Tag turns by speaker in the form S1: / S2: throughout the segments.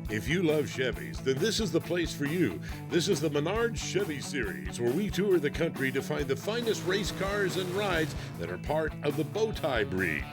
S1: If you love Chevys, then this is the place for you. This is the Menards Chevy series, where we tour the country to find the finest race cars and rides that are part of the bow tie breed.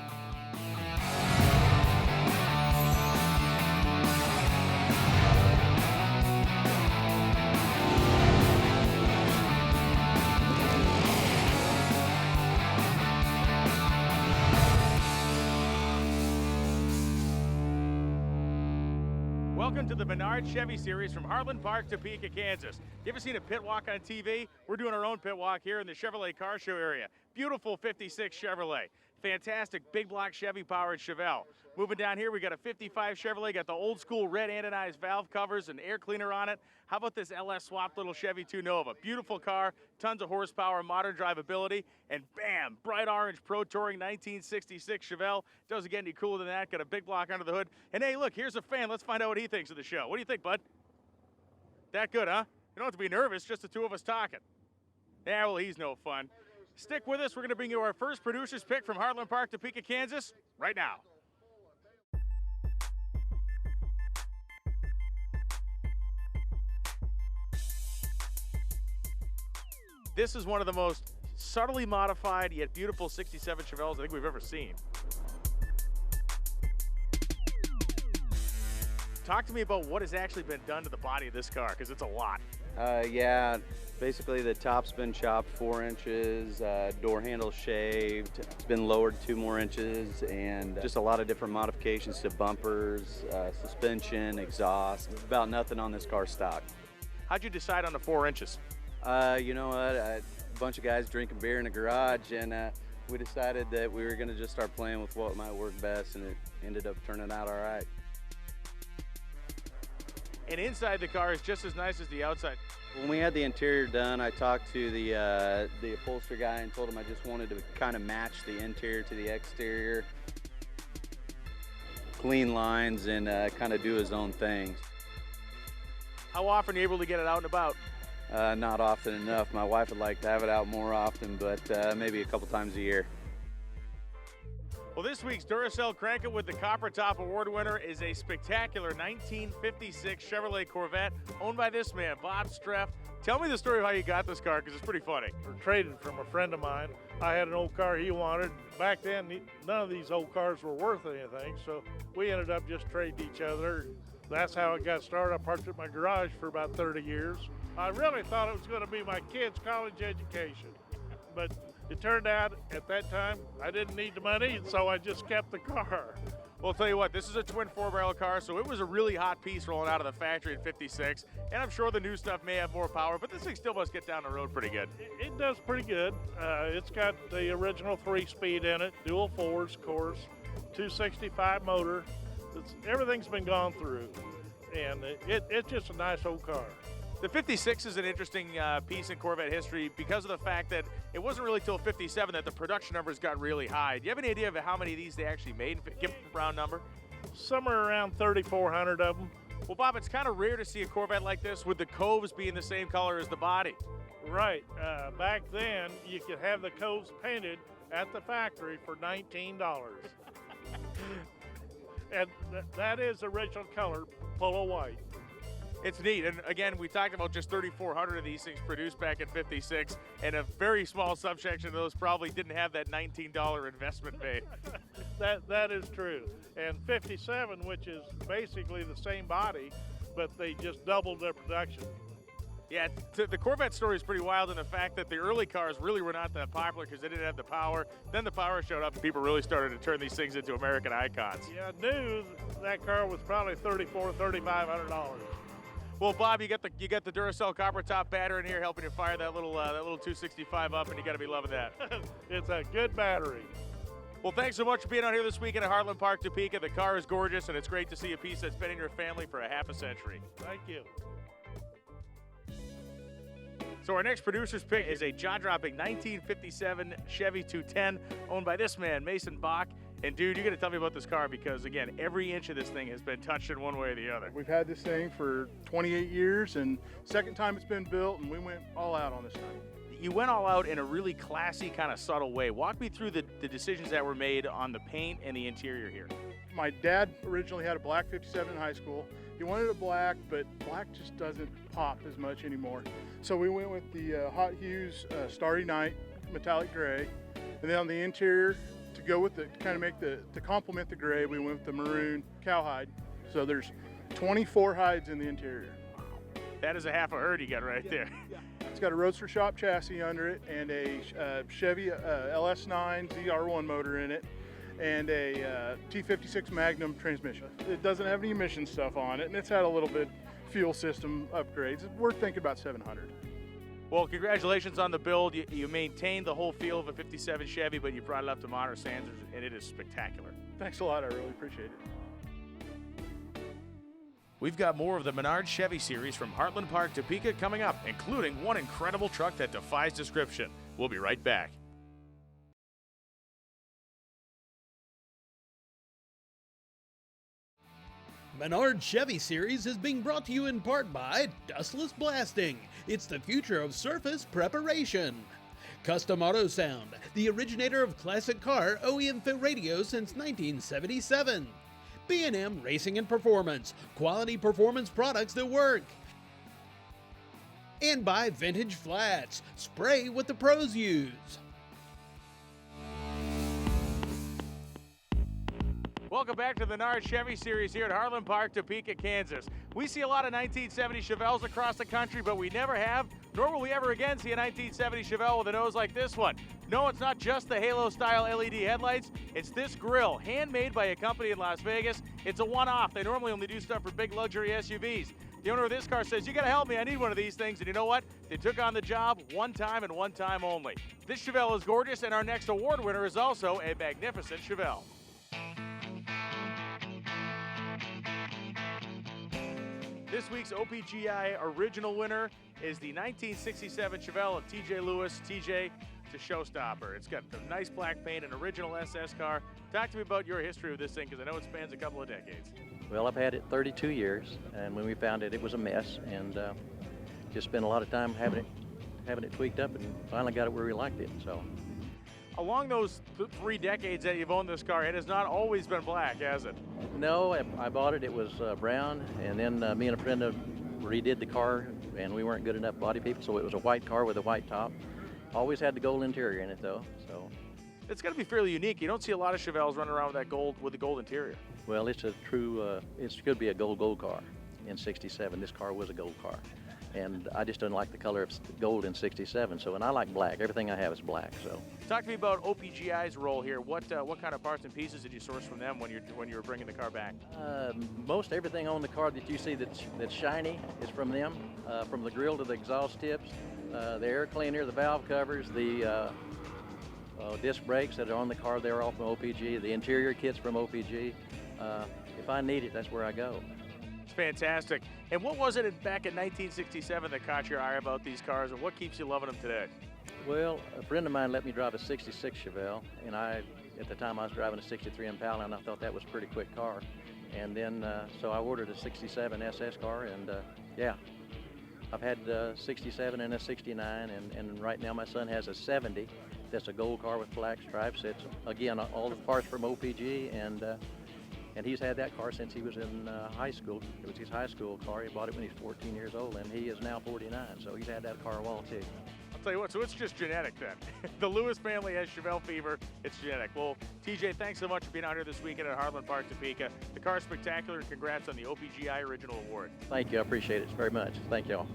S2: Welcome to the Menards Chevy series from Heartland Park, Topeka, Kansas. You ever seen a pit walk on TV? We're doing our own pit walk here in the Chevrolet car show area. Beautiful 56 Chevrolet. Fantastic big block Chevy powered Chevelle. Moving down here, we got a 55 Chevrolet, got the old school red anodized valve covers and air cleaner on it. How about this LS swapped little Chevy 2 Nova? Beautiful car, tons of horsepower, modern drivability, and bam, bright orange Pro Touring 1966 Chevelle. Doesn't get any cooler than that. Got a big block under the hood. And hey, look, here's a fan. Let's find out what he thinks of the show. What do you think, bud? That good, huh? You don't have to be nervous, just the two of us talking. Yeah, well, he's no fun. Stick with us. We're going to bring you our first producer's pick from Heartland Park, Topeka, Kansas, right now. This is one of the most subtly modified yet beautiful 67 Chevelles I think we've ever seen. Talk to me about what has actually been done to the body of this car, because it's a lot.
S3: Yeah, basically the top's been chopped 4 inches, door handle shaved, it's been lowered 2 more inches, and just a lot of different modifications to bumpers, suspension, exhaust. About nothing on this car stock.
S2: How'd you decide on the 4 inches?
S3: You know what, a bunch of guys drinking beer in the garage, and we decided that we were gonna just start playing with what might work best, and it ended up turning out all right.
S2: And inside the car is just as nice as the outside.
S3: When we had the interior done, I talked to the upholstery guy and told him I just wanted to kind of match the interior to the exterior, clean lines, and kind of do his own thing.
S2: How often are you able to get it out and about?
S3: Not often enough. My wife would like to have it out more often, but maybe a couple times a year.
S2: Well, this week's Duracell Crank It with the Copper Top Award winner is a spectacular 1956 Chevrolet Corvette owned by this man, Bob Streff. Tell me the story of how you got this car, because it's pretty funny.
S4: We're trading from a friend of mine. I had an old car he wanted. Back then, none of these old cars were worth anything, so we ended up just trading each other. That's how it got started. I parked at my garage for about 30 years. I really thought it was going to be my kids' college education, but it turned out at that time I didn't need the money, so I just kept the car.
S2: Well, I'll tell you what, this is a twin 4-barrel car, so it was a really hot piece rolling out of the factory in 56, and I'm sure the new stuff may have more power, but this thing still must get down the road pretty good.
S4: It does pretty good. It's got the original 3-speed in it, dual 4s, of course, 265 motor. Everything's been gone through, and it's just a nice old car.
S2: The 56 is an interesting piece in Corvette history because of the fact that it wasn't really till 57 that the production numbers got really high. Do you have any idea of how many of these they actually made? Give a round number.
S4: Somewhere around 3,400 of them.
S2: Well, Bob, it's kind of rare to see a Corvette like this with the coves being the same color as the body.
S4: Right. Back then, you could have the coves painted at the factory for $19. And that is original color, full of white.
S2: It's neat, and again, we talked about just 3,400 of these things produced back in 56, and a very small subsection of those probably didn't have that $19 investment made.
S4: That is true. And 57, which is basically the same body, but they just doubled their production.
S2: Yeah, the Corvette story is pretty wild in the fact that the early cars really were not that popular because they didn't have the power. Then the power showed up and people really started to turn these things into American icons.
S4: Yeah, new, that car was probably $3,400, $3,500.
S2: Well, Bob, you got the Duracell Copper Top battery in here helping you fire that little 265 up, and you got to be loving that.
S4: It's a good battery.
S2: Well, thanks so much for being out here this weekend at Heartland Park, Topeka. The car is gorgeous, and it's great to see a piece that's been in your family for a half a century.
S4: Thank you.
S2: So our next producer's pick is a jaw-dropping 1957 Chevy 210 owned by this man, Mason Bach. And dude, you got to tell me about this car because, again, every inch of this thing has been touched in one way or the other.
S5: We've had this thing for 28 years, and second time it's been built, and we went all out on this thing.
S2: You went all out in a really classy, kind of subtle way. Walk me through the decisions that were made on the paint and the interior here.
S5: My dad originally had a black 57 in high school, He wanted a black, but black just doesn't pop as much anymore. So we went with the Hot Hues Starry Night metallic gray. And then on the interior, to go with the, kind of make to complement the gray, we went with the maroon cowhide. So there's 24 hides in the interior.
S2: That is a half a herd you got right there.
S5: Yeah. It's got a Roadster Shop chassis under it and a Chevy LS9 ZR1 motor in it and a T56 Magnum transmission. It doesn't have any emission stuff on it, and it's had a little bit fuel system upgrades. We're thinking about 700.
S2: Well, congratulations on the build. You maintained the whole feel of a 57 Chevy, but you brought it up to modern standards, and it is spectacular.
S5: Thanks a lot. I really appreciate it.
S2: We've got more of the Menards Chevy series from Heartland Park, Topeka coming up, including one incredible truck that defies description. We'll be right back.
S6: Menards Chevy series is being brought to you in part by Dustless Blasting. It's the future of surface preparation. Custom Auto Sound, the originator of classic car OEM fit radios since 1977. B&M Racing and Performance, quality performance products that work. And by Vintage Flats, spray what the pros use.
S2: Welcome back to the Menards Chevy series here at Heartland Park, Topeka, Kansas. We see a lot of 1970 Chevelles across the country, but we never have, nor will we ever again see a 1970 Chevelle with a nose like this one. No, it's not just the Halo-style LED headlights. It's this grille, handmade by a company in Las Vegas. It's a one-off. They normally only do stuff for big luxury SUVs. The owner of this car says, you gotta help me, I need one of these things. And you know what? They took on the job one time and one time only. This Chevelle is gorgeous, and our next award winner is also a magnificent Chevelle. This week's OPGI original winner is the 1967 Chevelle of TJ Lewis. TJ, it's a showstopper. It's got the nice black paint, an original SS car. Talk to me about your history with this thing, because I know it spans a couple of decades.
S7: Well, I've had it 32 years, and when we found it, it was a mess, and just spent a lot of time having it tweaked up, and finally got it where we liked it. So,
S2: along those 3 decades that you've owned this car, it has not always been black, has it?
S7: no, I bought it. It was brown, and then me and a friend redid the car, and we weren't good enough body people, so it was a white car with a white top. Always had the gold interior in it, though. So.
S2: It's got to be fairly unique. You don't see a lot of Chevelles running around with that gold, with the gold interior.
S7: Well, it's a true, it could be a gold car in 67. This car was a gold car. And I just don't like the color of gold in 67. So, and I like black. Everything I have is black. So.
S2: Talk to me about OPGI's role here. What kind of parts and pieces did you source from them when you were bringing the car back?
S7: Most everything on the car that you see that's shiny is from them. From the grill to the exhaust tips, the air cleaner, the valve covers, the disc brakes that are on the car, they're all from OPG. The interior kit's from OPG. If I need it, that's where I go.
S2: It's fantastic. And what was it back in 1967 that caught your eye about these cars, and what keeps you loving them today?
S7: Well, a friend of mine let me drive a 66 Chevelle, and at the time I was driving a 63 Impala, and I thought that was a pretty quick car. And then, so I ordered a 67 SS car, and yeah, I've had a 67 and a 69, and right now my son has a 70. That's a gold car with black stripes. It's, again, all the parts from OPG, and he's had that car since he was in high school. It was his high school car. He bought it when he was 14 years old, and he is now 49, so he's had that car a while, too.
S2: I'll tell you what, so it's just genetic then. The Lewis family has Chevelle fever. It's genetic. Well, TJ, thanks so much for being out here this weekend at Heartland Park, Topeka. The car's spectacular, and congrats on the OPGI Original Award.
S7: Thank you. I appreciate it very much. Thank y'all.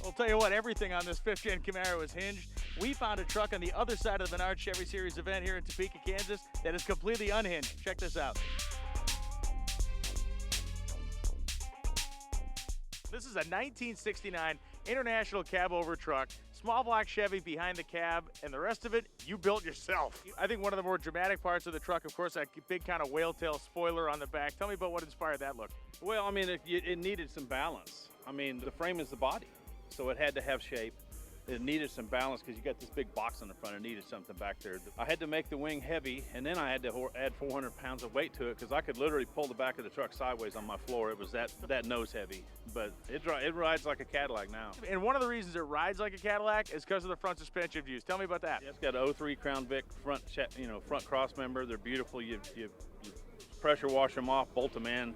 S2: I'll tell you what, everything on this 5th Gen Camaro is hinged. We found a truck on the other side of the Menards Chevy Series event here in Topeka, Kansas, that is completely unhinged. Check this out. This is a 1969 International cab-over truck, small block Chevy behind the cab, and the rest of it, you built yourself. I think one of the more dramatic parts of the truck, of course, that big kind of whale tail spoiler on the back. Tell me about what inspired that look.
S8: Well, I mean, it needed some balance. I mean, the frame is the body, so it had to have shape. It needed some balance because you got this big box on the front. It needed something back there. I had to make the wing heavy, and then I had to add 400 pounds of weight to it because I could literally pull the back of the truck sideways on my floor. It was that nose heavy, but it rides like a Cadillac now.
S2: And one of the reasons it rides like a Cadillac is because of the front suspension views. Tell me about that.
S8: Yeah, it's got an 03 Crown Vic front cross member. They're beautiful. You pressure wash them off, bolt them in.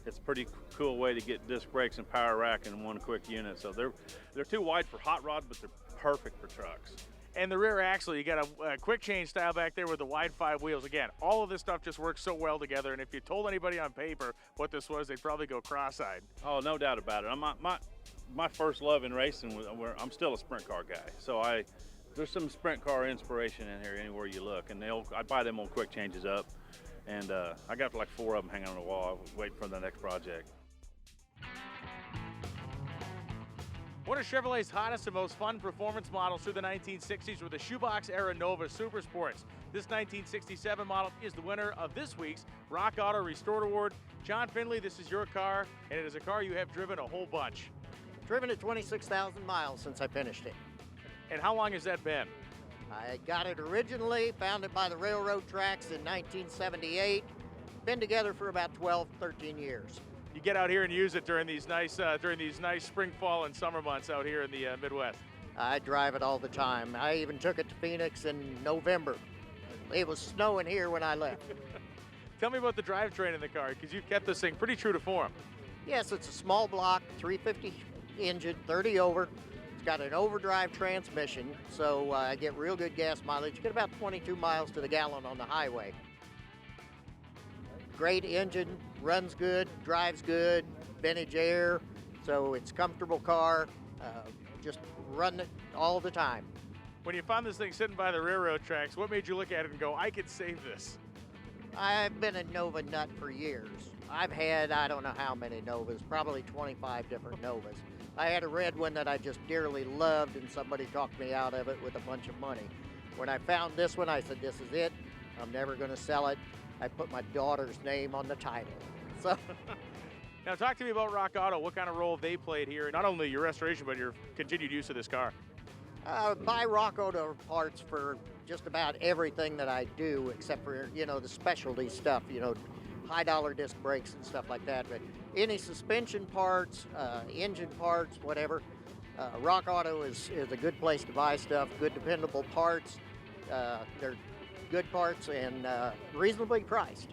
S8: It's a pretty cool way to get disc brakes and power rack in one quick unit. So they're too wide for hot rods, but they're perfect for trucks.
S2: And the rear axle, you got a quick change style back there with the wide 5 wheels. Again, all of this stuff just works so well together, and if you told anybody on paper what this was, they'd probably go cross-eyed.
S8: Oh, no doubt about it. My first love in racing was, I'm still a sprint car guy. So there's some sprint car inspiration in here anywhere you look. And I buy them old quick changes up. And I got like 4 of them hanging on the wall. I was waiting for the next project.
S2: One of Chevrolet's hottest and most fun performance models through the 1960s were the shoebox era Nova Super Sports. This 1967 model is the winner of this week's Rock Auto Restored Award. John Finley, this is your car, and it is a car you have driven a whole bunch.
S9: Driven it 26,000 miles since I finished it.
S2: And how long has that been?
S9: I got it originally, found it by the railroad tracks in 1978. Been together for about 12, 13 years.
S2: You get out here and use it during these nice spring, fall, and summer months out here in the Midwest.
S9: I drive it all the time. I even took it to Phoenix in November. It was snowing here when I left.
S2: Tell me about the drivetrain in the car, because you've kept this thing pretty true to form.
S9: Yes, it's a small block, 350 engine, 30 over. It's got an overdrive transmission, so I get real good gas mileage. You get about 22 miles to the gallon on the highway. Great engine, runs good, drives good, vintage air, so it's a comfortable car. Just run it all the time.
S2: When you found this thing sitting by the railroad tracks, what made you look at it and go, I could save this?
S9: I've been a Nova nut for years. I've had, I don't know how many Novas, probably 25 different Novas. I had a red one that I just dearly loved, and somebody talked me out of it with a bunch of money. When I found this one, I said, this is it. I'm never going to sell it. I put my daughter's name on the title. So.
S2: Now talk to me about Rock Auto. What kind of role have they played here, not only your restoration, but your continued use of this car?
S9: Buy Rock Auto parts for just about everything that I do, except for, the specialty stuff, high dollar disc brakes and stuff like that. But any suspension parts, engine parts, whatever, Rock Auto is a good place to buy stuff, good dependable parts. They're good parts and reasonably priced.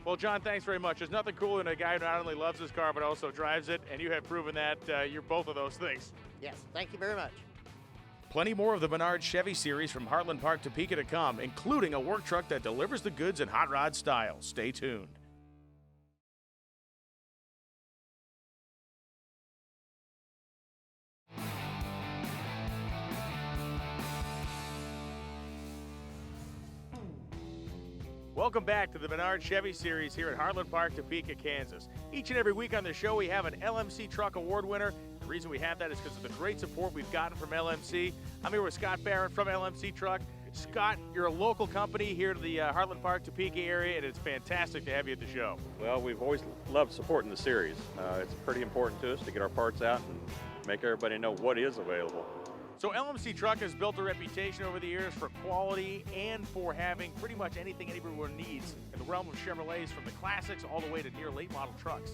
S2: Well, John, thanks very much. There's nothing cooler than a guy who not only loves his car but also drives it, and you have proven that you're both of those things.
S9: Yes, thank you very much.
S2: Plenty more of the Menards Chevy series from Heartland Park, Topeka to come, including a work truck that delivers the goods in hot rod style. Stay tuned. Welcome back to the Menards Chevy series here at Heartland Park, Topeka, Kansas. Each and every week on the show, we have an LMC Truck Award winner. The reason we have that is because of the great support we've gotten from LMC. I'm here with Scott Barrett from LMC Truck. Scott, you're a local company here to the Heartland Park, Topeka area, and it's fantastic to have you at the show.
S10: Well, we've always loved supporting the series. It's pretty important to us to get our parts out and make everybody know what is available.
S2: So LMC Truck has built a reputation over the years for quality and for having pretty much anything anyone needs in the realm of Chevrolets, from the classics all the way to near late model trucks.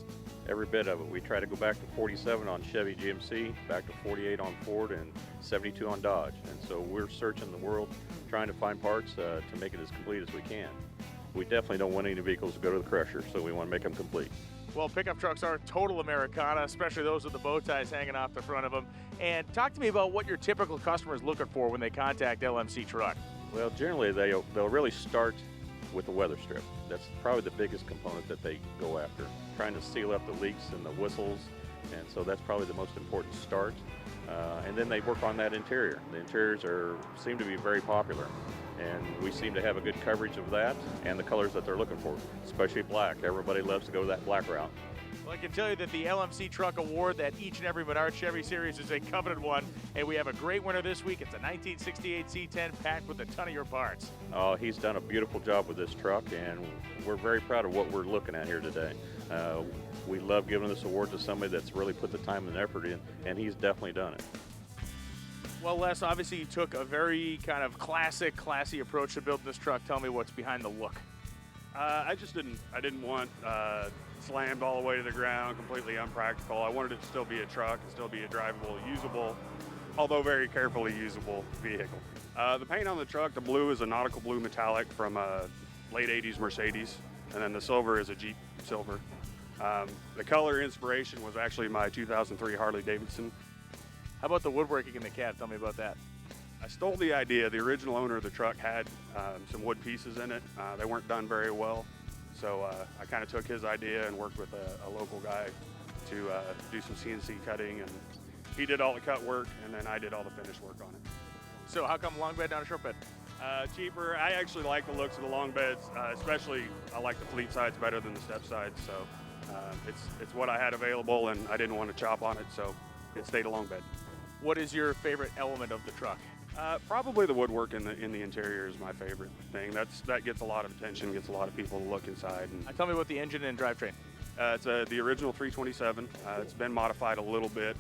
S10: Every bit of it. We try to go back to 47 on Chevy GMC, back to 48 on Ford, and 72 on Dodge. And so we're searching the world, trying to find parts to make it as complete as we can. We definitely don't want any vehicles to go to the crusher, so we want to make them complete.
S2: Well, pickup trucks are total Americana, especially those with the bow ties hanging off the front of them. And talk to me about what your typical customer is looking for when they contact LMC Truck.
S10: Well, generally they'll really start with the weather strip. That's probably the biggest component that they go after, trying to seal up the leaks and the whistles, and so that's probably the most important start. And then they work on that interior. The interiors seem to be very popular, and we seem to have a good coverage of that and the colors that they're looking for, especially black. Everybody loves to go that black route.
S2: Well, I can tell you that the LMC Truck Award, that each and every Menards Chevy series, is a coveted one, and we have a great winner this week. It's a 1968 C10 packed with a ton of your parts.
S10: Oh, he's done a beautiful job with this truck, and we're very proud of what we're looking at here today. We love giving this award to somebody that's really put the time and effort in, and he's definitely done it.
S2: Well, Les, obviously you took a very kind of classy approach to building this truck. Tell me what's behind the look.
S11: I didn't want slammed all the way to the ground, completely unpractical. I wanted it to still be a truck, still be a drivable, usable, although very carefully usable vehicle. The paint on the truck, the blue is a nautical blue metallic from a late 80s Mercedes. and then the silver is a Jeep silver. The color inspiration was actually my 2003 Harley Davidson.
S2: How about the woodworking in the cab? Tell me about that.
S11: I stole the idea. The original owner of the truck had some wood pieces in it. They weren't done very well. So I kind of took his idea and worked with a local guy to do some CNC cutting, and he did all the cut work, and then I did all the finish work on it.
S2: So how come long bed, not a short bed?
S11: Cheaper. I actually like the looks of the long beds, especially I like the fleet sides better than the step sides. So it's what I had available, and I didn't want to chop on it, so it stayed a long bed.
S2: What is your favorite element of the truck?
S11: Probably the woodwork in the interior is my favorite thing. That gets a lot of attention, gets a lot of people to look inside. And
S2: Tell me about the engine and drivetrain.
S11: it's the original 327. It's been modified a little bit.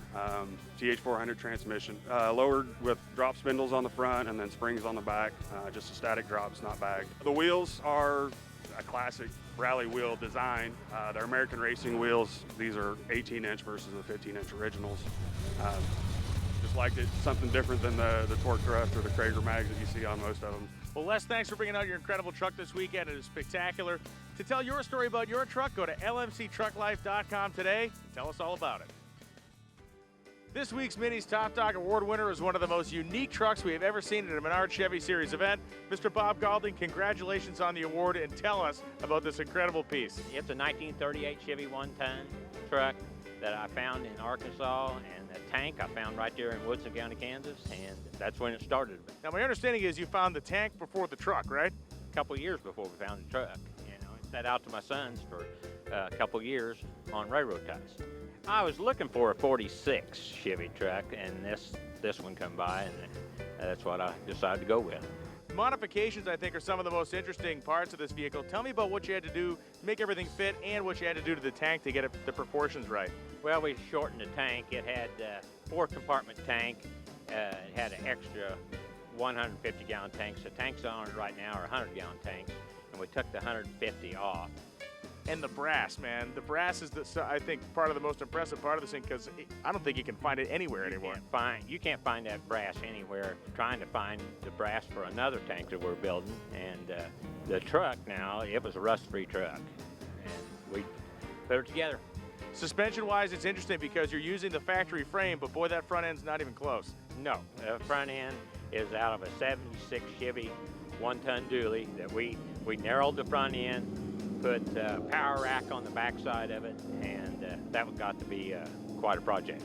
S11: TH400 transmission, lowered with drop spindles on the front and then springs on the back. Just a static drops, not bagged. The wheels are a classic rally wheel design. They're American racing wheels. These are 18-inch versus the 15-inch originals. Just liked it, something different than the Torque Thrust or the Krager mags that you see on most of them.
S2: Well, Les, thanks for bringing out your incredible truck this weekend. It is spectacular. To tell your story about your truck, go to lmctrucklife.com today and tell us all about it. This week's Minnie's Top Dog Award winner is one of the most unique trucks we have ever seen at a Menards Chevy Series event. Mr. Bob Galding, congratulations on the award, and tell us about this incredible piece.
S12: It's a 1938 Chevy one-ton truck that I found in Arkansas, and the tank I found right there in Woodson County, Kansas, and that's when it started.
S2: Now, my understanding is you found the tank before the truck, right?
S12: A couple years before we found the truck. You know, it sat out to my sons for a couple years on railroad ties. I was looking for a 46 Chevy truck, and this one come by, and that's what I decided to go with.
S2: Modifications, I think, are some of the most interesting parts of this vehicle. Tell me about what you had to do to make everything fit and what you had to do to the tank to get the proportions right.
S12: Well, we shortened the tank. It had a 4-compartment tank. It had an extra 150-gallon tanks. The tanks on it right now are 100-gallon tanks, and we took the 150 off.
S2: And the brass, man. The brass is, I think, part of the most impressive part of this thing, because I don't think you can find it anywhere anymore.
S12: You can't find that brass anywhere. Trying to find the brass for another tank that we're building, and the truck now, it was a rust-free truck, and we put it together.
S2: Suspension-wise, it's interesting because you're using the factory frame, but boy, that front end's not even close.
S12: No, the front end is out of a 76 Chevy one-ton dually that we narrowed the front end, put a power rack on the back side of it, and that got to be quite a project.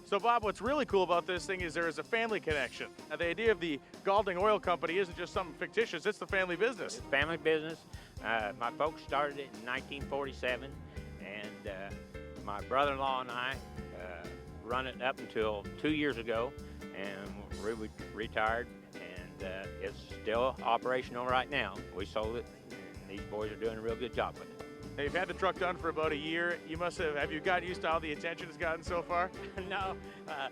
S2: So, Bob, what's really cool about this thing is there is a family connection. Now, the idea of the Galding Oil Company isn't just something fictitious, it's the family business.
S12: It's family business. My folks started it in 1947, and my brother-in-law and I run it up until 2 years ago, and we retired, and it's still operational right now. We sold it. These boys are doing a real good job with it.
S2: Now, you've had the truck done for about a year. You must have you gotten used to all the attention it's gotten so far?
S12: No. I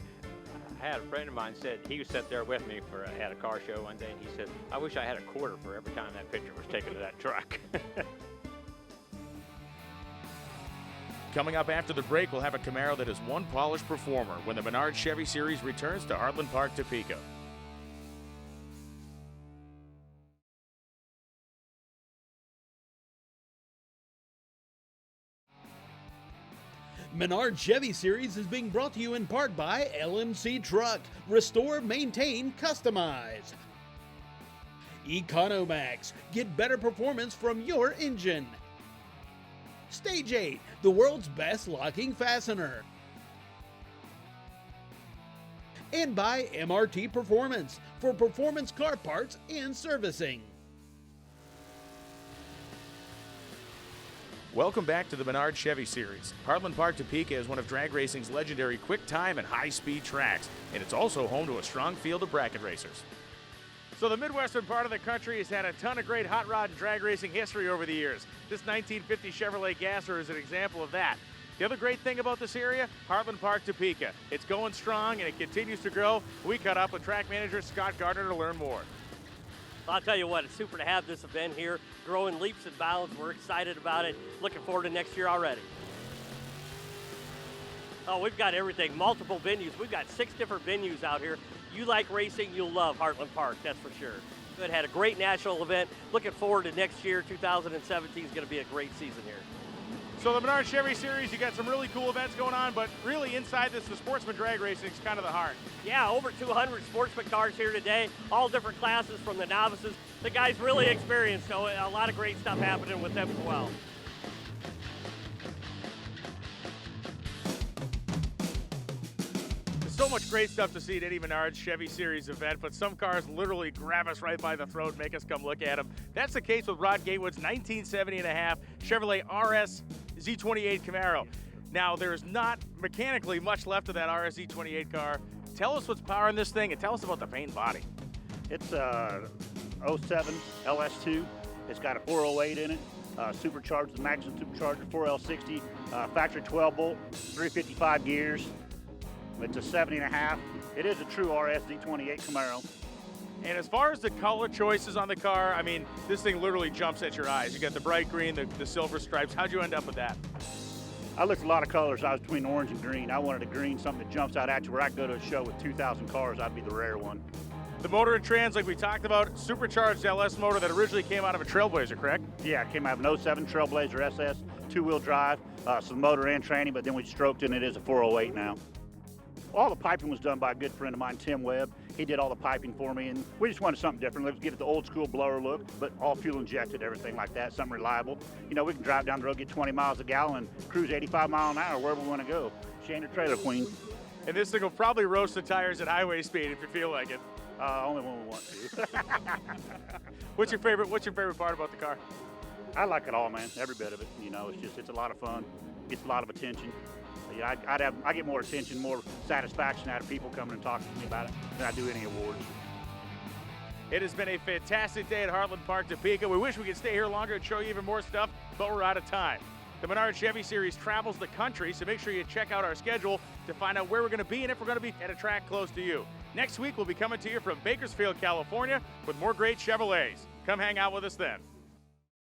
S12: had a friend of mine said, he was sitting there with me at a car show one day, and he said, I wish I had a quarter for every time that picture was taken of that truck.
S2: Coming up after the break, we'll have a Camaro that is one polished performer when the Menards Chevy Series returns to Heartland Park, Topeka.
S6: Menards Chevy Series is being brought to you in part by LMC Truck. Restore, maintain, customize. Economax. Get better performance from your engine. Stage 8, the world's best locking fastener. And by MRT Performance for performance car parts and servicing.
S2: Welcome back to the Menards Chevy Series. Heartland Park, Topeka is one of drag racing's legendary quick time and high-speed tracks, and it's also home to a strong field of bracket racers. So the Midwestern part of the country has had a ton of great hot rod and drag racing history over the years. This 1950 Chevrolet Gasser is an example of that. The other great thing about this area, Heartland Park, Topeka. It's going strong and it continues to grow. We caught up with track manager Scott Gardner to learn more.
S13: I'll tell you what, it's super to have this event here, growing leaps and bounds. We're excited about it, looking forward to next year already. Oh, we've got everything, multiple venues. We've got 6 different venues out here. You like racing, you'll love Heartland Park, that's for sure. Good, had a great national event. Looking forward to next year. 2017 is going to be a great season here.
S2: So the Menards Chevy Series, you got some really cool events going on, but really inside this, the sportsman drag racing is kind of the heart.
S13: Yeah, over 200 sportsman cars here today, all different classes from the novices. The guys really experienced, so a lot of great stuff happening with them as well.
S2: There's so much great stuff to see at any Menards Chevy Series event, but some cars literally grab us right by the throat and make us come look at them. That's the case with Rod Gatewood's 1970.5 Chevrolet RS Z28 Camaro. Now, there's not mechanically much left of that RS Z28 car. Tell us what's powering this thing and tell us about the paint body.
S14: It's a 07 LS2. It's got a 408 in it, supercharged, the Maximum Supercharger 4L60, factory 12 bolt, 355 gears. It's a 70.5. It is a true RS Z28 Camaro.
S2: And as far as the color choices on the car, I mean, this thing literally jumps at your eyes. You got the bright green, the silver stripes. How'd you end up with that?
S14: I looked at a lot of colors. I was between orange and green. I wanted a green, something that jumps out at you where I could go to a show with 2,000 cars. I'd be the rare one.
S2: The motor and trans, like we talked about, supercharged LS motor that originally came out of a Trailblazer, correct?
S14: Yeah, it came out of an 07 Trailblazer SS, two-wheel drive, some motor and tranny, but then we stroked it and it is a 408 now. All the piping was done by a good friend of mine, Tim Webb. He did all the piping for me, and we just wanted something different. Let's give it the old school blower look, but all fuel injected, everything like that, something reliable. You know, we can drive down the road, get 20 miles a gallon, and cruise 85 miles an hour wherever we want to go. She ain't a trailer queen.
S2: And this thing will probably roast the tires at highway speed if you feel like it.
S14: Only when we want to.
S2: What's your favorite part about the car?
S14: I like it all, man. Every bit of it. You know, it's a lot of fun. Gets a lot of attention. Yeah, I get more attention, more satisfaction out of people coming and talking to me about it than I do any awards.
S2: It has been a fantastic day at Heartland Park, Topeka. We wish we could stay here longer and show you even more stuff, but we're out of time. The Menards Chevy Series travels the country, so make sure you check out our schedule to find out where we're going to be and if we're going to be at a track close to you. Next week, we'll be coming to you from Bakersfield, California with more great Chevrolets. Come hang out with us then.